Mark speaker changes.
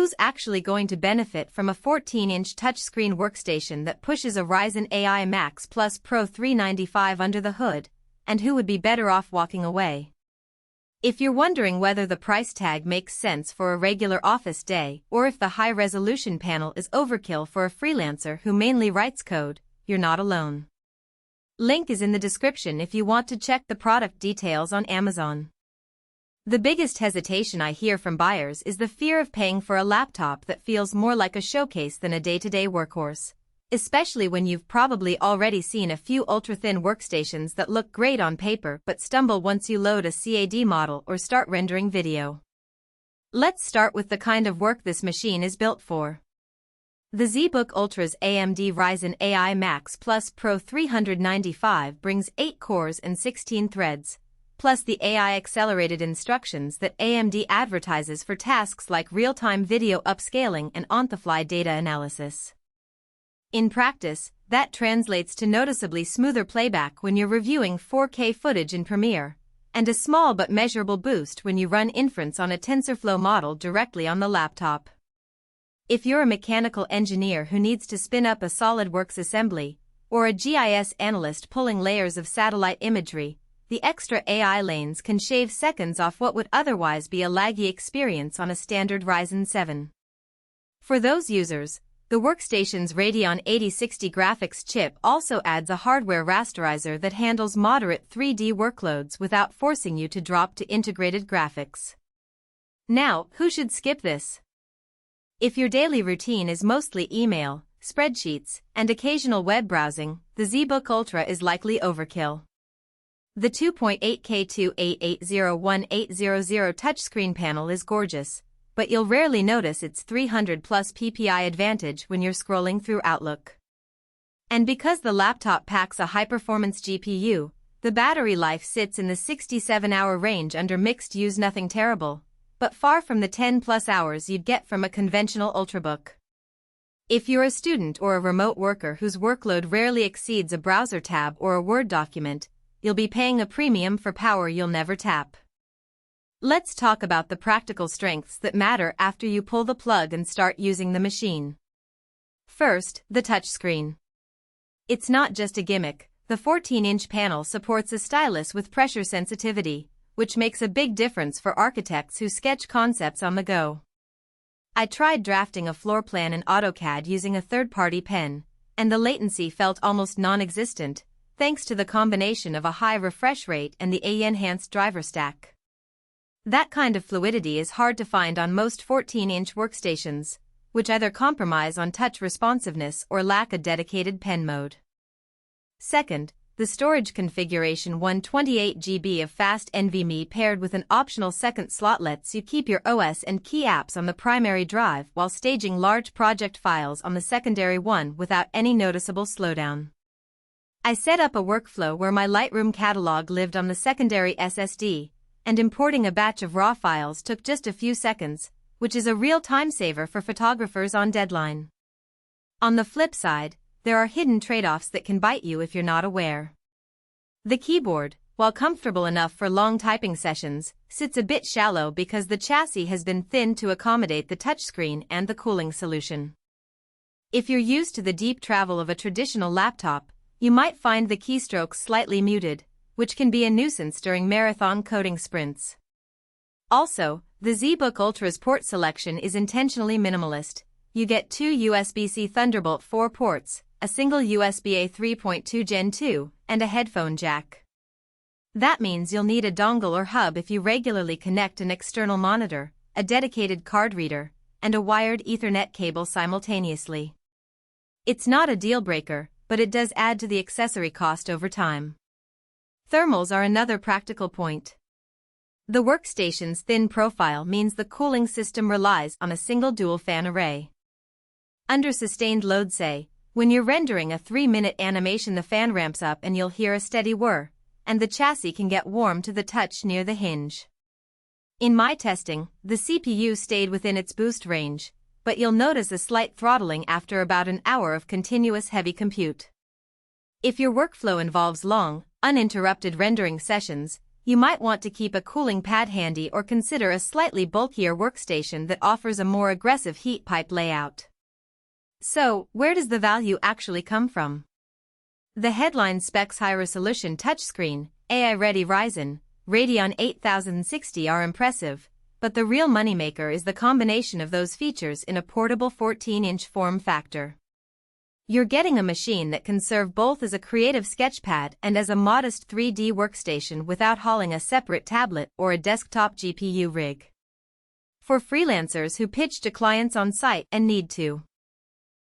Speaker 1: who's actually going to benefit from a 14-inch touchscreen workstation that pushes a Ryzen AI Max Plus Pro 395 under the hood, and who would be better off walking away? If you're wondering whether the price tag makes sense for a regular office day or if the high-resolution panel is overkill for a freelancer who mainly writes code, you're not alone. Link is in the description if you want to check the product details on Amazon. The biggest hesitation I hear from buyers is the fear of paying for a laptop that feels more like a showcase than a day-to-day workhorse, especially when you've probably already seen a few ultra-thin workstations that look great on paper but stumble once you load a CAD model or start rendering video. Let's start with the kind of work this machine is built for. The ZBook Ultra's AMD Ryzen AI Max Plus Pro 395 brings 8 cores and 16 threads, plus the AI-accelerated instructions that AMD advertises for tasks like real-time video upscaling and on-the-fly data analysis. In practice, that translates to noticeably smoother playback when you're reviewing 4K footage in Premiere, and a small but measurable boost when you run inference on a TensorFlow model directly on the laptop. If you're a mechanical engineer who needs to spin up a SolidWorks assembly, or a GIS analyst pulling layers of satellite imagery, the extra AI lanes can shave seconds off what would otherwise be a laggy experience on a standard Ryzen 7. For those users, the workstation's Radeon 8060 graphics chip also adds a hardware rasterizer that handles moderate 3D workloads without forcing you to drop to integrated graphics. Now, who should skip this? If your daily routine is mostly email, spreadsheets, and occasional web browsing, the ZBook Ultra is likely overkill. The 2.8K 28801800 touchscreen panel is gorgeous, but you'll rarely notice its 300+ ppi advantage when you're scrolling through Outlook. And because the laptop packs a high-performance GPU, the battery life sits in the 67-hour range under mixed use. Nothing terrible, but far from the 10+ hours you'd get from a conventional Ultrabook. If you're a student or a remote worker whose workload rarely exceeds a browser tab or a Word document, you'll be paying a premium for power you'll never tap. Let's talk about the practical strengths that matter after you pull the plug and start using the machine. First, the touchscreen. It's not just a gimmick. The 14-inch panel supports a stylus with pressure sensitivity, which makes a big difference for architects who sketch concepts on the go. I tried drafting a floor plan in AutoCAD using a third-party pen, and the latency felt almost non-existent, thanks to the combination of a high refresh rate and the AI-enhanced driver stack. That kind of fluidity is hard to find on most 14-inch workstations, which either compromise on touch responsiveness or lack a dedicated pen mode. Second, the storage configuration. 128 GB of fast NVMe paired with an optional second slot lets you keep your OS and key apps on the primary drive while staging large project files on the secondary one without any noticeable slowdown. I set up a workflow where my Lightroom catalog lived on the secondary SSD, and importing a batch of raw files took just a few seconds, which is a real time saver for photographers on deadline. On the flip side, there are hidden trade-offs that can bite you if you're not aware. The keyboard, while comfortable enough for long typing sessions, sits a bit shallow because the chassis has been thinned to accommodate the touchscreen and the cooling solution. If you're used to the deep travel of a traditional laptop, you might find the keystrokes slightly muted, which can be a nuisance during marathon coding sprints. Also, the ZBook Ultra's port selection is intentionally minimalist. You get 2 USB-C Thunderbolt 4 ports, a single USB-A 3.2 Gen 2, and a headphone jack. That means you'll need a dongle or hub if you regularly connect an external monitor, a dedicated card reader, and a wired Ethernet cable simultaneously. It's not a deal-breaker, but it does add to the accessory cost over time. Thermals are another practical point. The workstation's thin profile means the cooling system relies on a single dual-fan array. Under sustained load, say, when you're rendering a 3-minute animation, the fan ramps up and you'll hear a steady whir, and the chassis can get warm to the touch near the hinge. In my testing, the CPU stayed within its boost range, but you'll notice a slight throttling after about an hour of continuous heavy compute. If your workflow involves long, uninterrupted rendering sessions, You might want to keep a cooling pad handy or consider a slightly bulkier workstation that offers a more aggressive heat pipe layout. So, where does the value actually come from? The headline specs high-resolution touchscreen, AI-ready Ryzen, Radeon 8060 are impressive, but the real moneymaker is the combination of those features in a portable 14-inch form factor. You're getting a machine that can serve both as a creative sketchpad and as a modest 3D workstation without hauling a separate tablet or a desktop GPU rig. For freelancers who pitch to clients on site and need to